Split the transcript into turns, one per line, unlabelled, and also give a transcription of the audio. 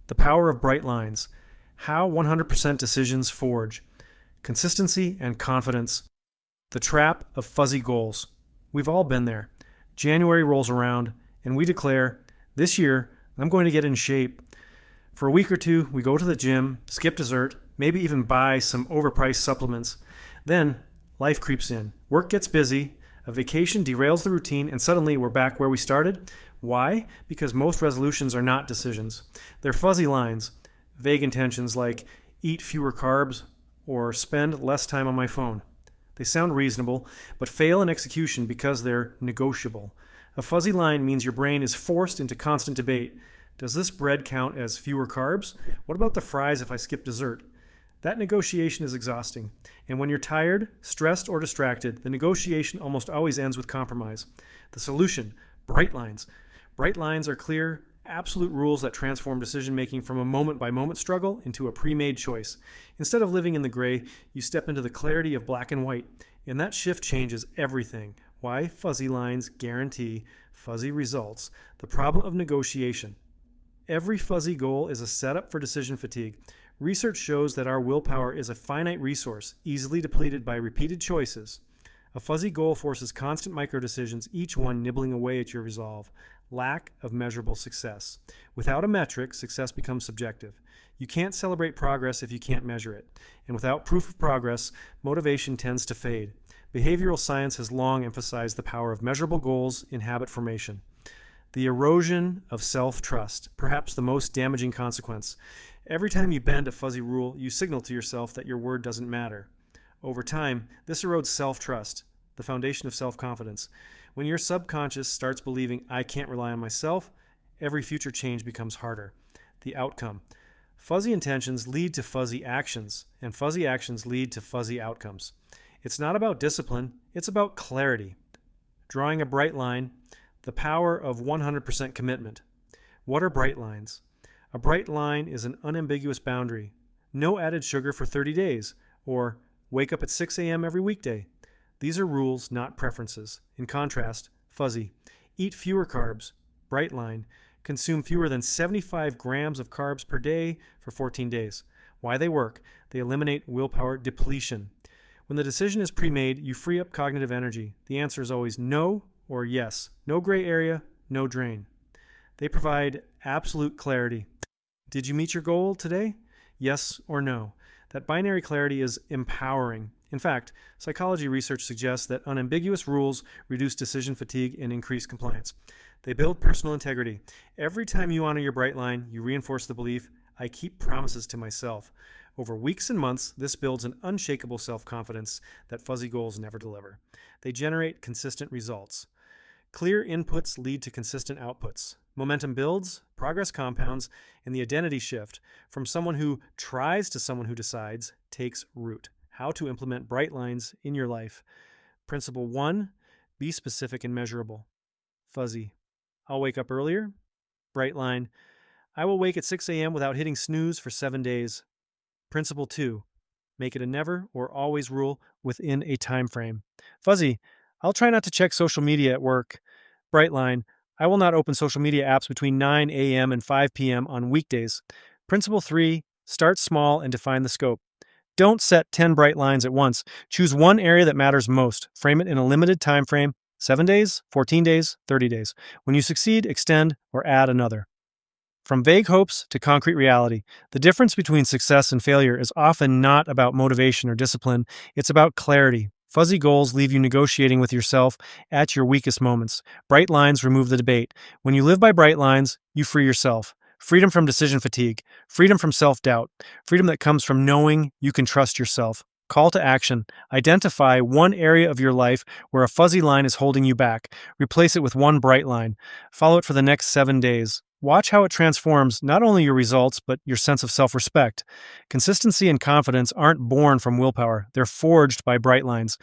The power of bright lines. How 100% decisions forge. Consistency and confidence. The trap of fuzzy goals. We've all been there. January rolls around and we declare, this year, I'm going to get in shape. For a week or two, we go to the gym, skip dessert, maybe even buy some overpriced supplements. Then life creeps in. Work gets busy, a vacation derails the routine, and suddenly we're back where we started. Why? Because most resolutions are not decisions. They're fuzzy lines, vague intentions like eat fewer carbs or spend less time on my phone. They sound reasonable, but fail in execution because they're negotiable. A fuzzy line means your brain is forced into constant debate. Does this bread count as fewer carbs? What about the fries if I skip dessert? That negotiation is exhausting. And when you're tired, stressed, or distracted, the negotiation almost always ends with compromise. The solution: bright lines. Bright lines are clear, absolute rules that transform decision-making from a moment-by-moment struggle into a pre-made choice. Instead of living in the gray, you step into the clarity of black and white, and that shift changes everything. Why fuzzy lines guarantee fuzzy results. The problem of negotiation. Every fuzzy goal is a setup for decision fatigue. Research shows that our willpower is a finite resource, easily depleted by repeated choices. A fuzzy goal forces constant micro-decisions, each one nibbling away at your resolve. Lack of measurable success. Without a metric, success becomes subjective. You can't celebrate progress if you can't measure it. And without proof of progress, motivation tends to fade. Behavioral science has long emphasized the power of measurable goals in habit formation. The erosion of self-trust, perhaps the most damaging consequence. Every time you bend a fuzzy rule, you signal to yourself that your word doesn't matter. Over time, this erodes self-trust, the foundation of self-confidence. When your subconscious starts believing, I can't rely on myself, every future change becomes harder. The outcome. Fuzzy intentions lead to fuzzy actions, and fuzzy actions lead to fuzzy outcomes. It's not about discipline, it's about clarity. Drawing a bright line. The power of 100% commitment. What are bright lines? A bright line is an unambiguous boundary. No added sugar for 30 days, or wake up at 6 a.m. every weekday. These are rules, not preferences. In contrast, fuzzy. Eat fewer carbs. Bright line. Consume fewer than 75 grams of carbs per day for 14 days. Why they work? They eliminate willpower depletion. When the decision is pre-made, you free up cognitive energy. The answer is always no or yes. No gray area, no drain. They provide absolute clarity. Did you meet your goal today? Yes or no. That binary clarity is empowering. In fact, psychology research suggests that unambiguous rules reduce decision fatigue and increase compliance. They build personal integrity. Every time you honor your bright line, you reinforce the belief, I keep promises to myself. Over weeks and months, this builds an unshakable self-confidence that fuzzy goals never deliver. They generate consistent results. Clear inputs lead to consistent outputs. Momentum builds, progress compounds, and the identity shift from someone who tries to someone who decides takes root. How to implement bright lines in your life. Principle 1, be specific and measurable. Fuzzy. I'll wake up earlier. Bright line. I will wake at 6 a.m. without hitting snooze for 7 days. Principle 2, make it a never or always rule within a time frame. Fuzzy. I'll try not to check social media at work. Bright line. I will not open social media apps between 9 a.m. and 5 p.m. on weekdays. Principle 3, start small and define the scope. Don't set 10 bright lines at once. Choose one area that matters most. Frame it in a limited time frame, 7 days, 14 days, 30 days. When you succeed, extend or add another. From vague hopes to concrete reality, the difference between success and failure is often not about motivation or discipline. It's about clarity. Fuzzy goals leave you negotiating with yourself at your weakest moments. Bright lines remove the debate. When you live by bright lines, you free yourself. Freedom from decision fatigue. Freedom from self-doubt. Freedom that comes from knowing you can trust yourself. Call to action. Identify one area of your life where a fuzzy line is holding you back. Replace it with one bright line. Follow it for the next 7 days. Watch how it transforms not only your results, but your sense of self-respect. Consistency and confidence aren't born from willpower. They're forged by bright lines.